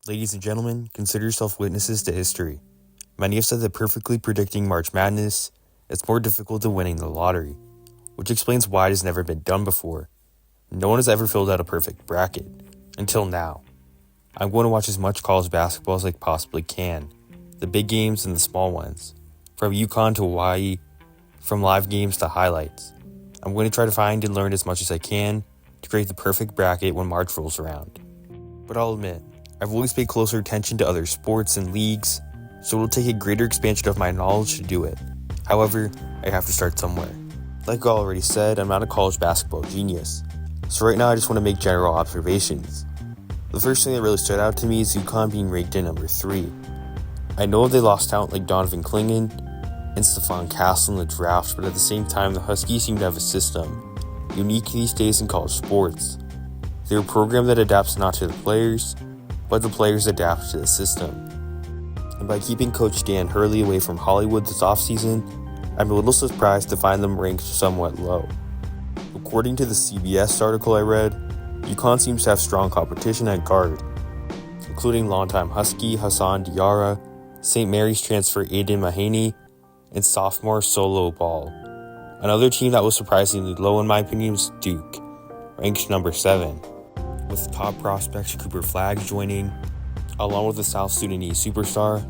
Ladies and gentlemen, consider yourself witnesses to history. Many have said that perfectly predicting March Madness is more difficult than winning the lottery, which explains why it has never been done before. No one has ever filled out a perfect bracket, until now. I'm going to watch as much college basketball as I possibly can, the big games and the small ones, from UConn to Hawaii, from live games to highlights. I'm going to try to find and learn as much as I can to create the perfect bracket when March rolls around. But I'll admit, I've always paid closer attention to other sports and leagues, so it'll take a greater expansion of my knowledge to do it. However, I have to start somewhere. Like I already said, I'm not a college basketball genius, so right now I just want to make general observations. The first thing that really stood out to me is UConn being ranked at number 3. I know they lost talent like Donovan Clingan and Stephon Castle in the draft, but at the same time, the Huskies seem to have a system unique these days in college sports. They're a program that adapts not to the players, but the players adapt to the system. And by keeping Coach Dan Hurley away from Hollywood this offseason, I'm a little surprised to find them ranked somewhat low. According to the CBS article I read, UConn seems to have strong competition at guard, including longtime Husky Hassan Diarra, St. Mary's transfer Aiden Mahaney, and sophomore Solo Ball. Another team that was surprisingly low in my opinion was Duke, ranked number 7. With top prospects Cooper Flagg joining, along with the South Sudanese superstar.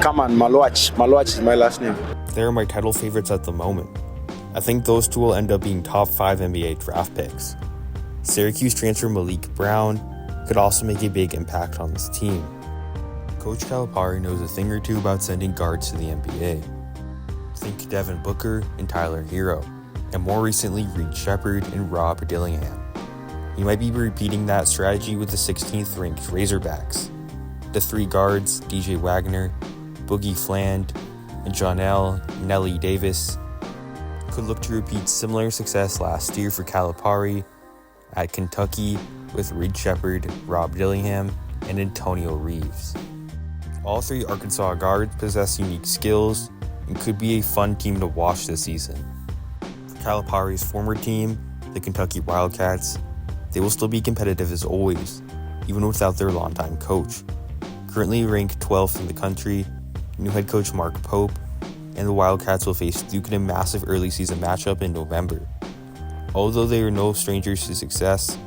Come on, Malwach is my last name. They're my title favorites at the moment. I think those two will end up being top 5 NBA draft picks. Syracuse transfer Malik Brown could also make a big impact on this team. Coach Calipari knows a thing or two about sending guards to the NBA. Think Devin Booker and Tyler Hero, and more recently Reed Sheppard and Rob Dillingham. He might be repeating that strategy with the 16th ranked Razorbacks. The 3 guards, DJ Wagner, Boogie Fland, and Jonell Nelly Davis, could look to repeat similar success last year for Calipari at Kentucky with Reed Sheppard, Rob Dillingham, and Antonio Reeves. All 3 Arkansas guards possess unique skills and could be a fun team to watch this season. For Calipari's former team, the Kentucky Wildcats, they will still be competitive as always, even without their longtime coach. Currently ranked 12th in the country, new head coach Mark Pope, and the Wildcats will face Duke in a massive early season matchup in November. Although they are no strangers to success,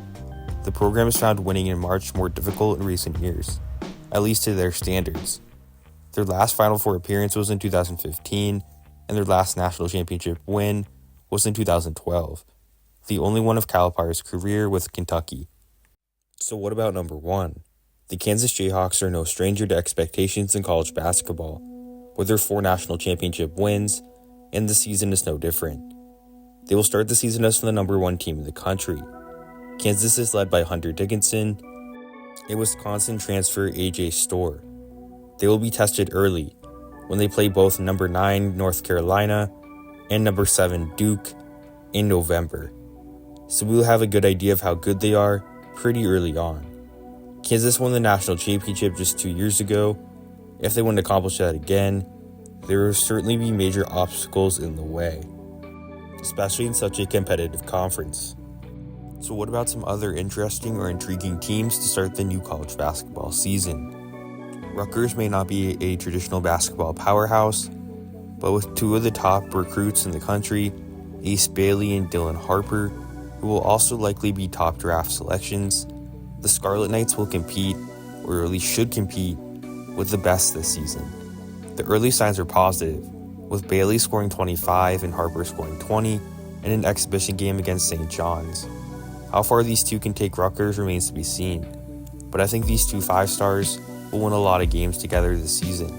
the program has found winning in March more difficult in recent years, at least to their standards. Their last Final Four appearance was in 2015, and their last national championship win was in 2012. The only one of Calipari's career with Kentucky. So what about number 1? The Kansas Jayhawks are no stranger to expectations in college basketball, with their 4 national championship wins, and the season is no different. They will start the season as the number 1 team in the country. Kansas is led by Hunter Dickinson and Wisconsin transfer AJ Storr. They will be tested early when they play both number 9 North Carolina and number 7 Duke in November. So we will have a good idea of how good they are pretty early on. Kansas won the national championship just 2 years ago. If they want to accomplish that again, there will certainly be major obstacles in the way, especially in such a competitive conference. So what about some other interesting or intriguing teams to start the new college basketball season? Rutgers may not be a traditional basketball powerhouse, but with 2 of the top recruits in the country, Ace Bailey and Dylan Harper, who will also likely be top draft selections, the Scarlet Knights will compete, or at least should compete, with the best this season. The early signs are positive, with Bailey scoring 25 and Harper scoring 20 in an exhibition game against St. John's. How far these 2 can take Rutgers remains to be seen, but I think these 2 5-stars will win a lot of games together this season.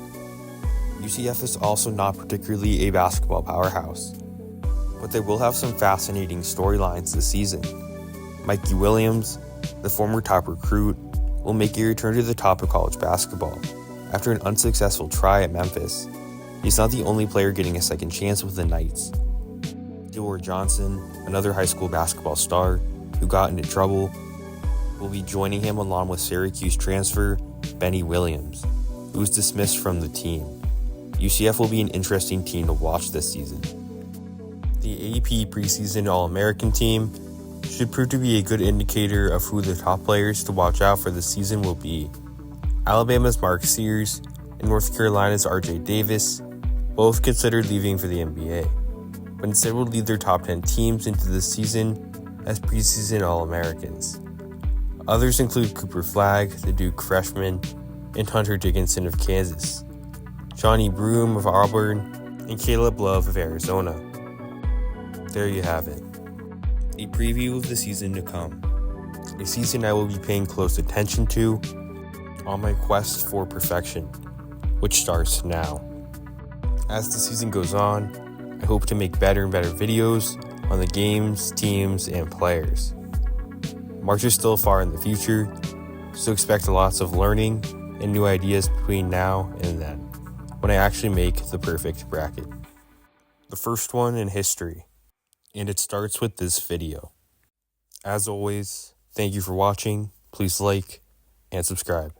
UCF is also not particularly a basketball powerhouse, but they will have some fascinating storylines this season. Mikey Williams, the former top recruit, will make a return to the top of college basketball after an unsuccessful try at Memphis. He's not the only player getting a second chance with the Knights. Dior Johnson, another high school basketball star who got into trouble, will be joining him along with Syracuse transfer Benny Williams, who was dismissed from the team. UCF will be an interesting team to watch this season. The AP preseason All-American team should prove to be a good indicator of who the top players to watch out for this season will be. Alabama's Mark Sears and North Carolina's RJ Davis both considered leaving for the NBA, but instead will lead their top 10 teams into the season as preseason All-Americans. Others include Cooper Flagg, the Duke freshman, and Hunter Dickinson of Kansas, Johnny Broome of Auburn, and Caleb Love of Arizona. There you have it. A preview of the season to come. A season I will be paying close attention to on my quest for perfection, which starts now. As the season goes on, I hope to make better and better videos on the games, teams, and players. March is still far in the future, so expect lots of learning and new ideas between now and then, when I actually make the perfect bracket. The first one in history, and it starts with this video. As always, thank you for watching. Please like and subscribe.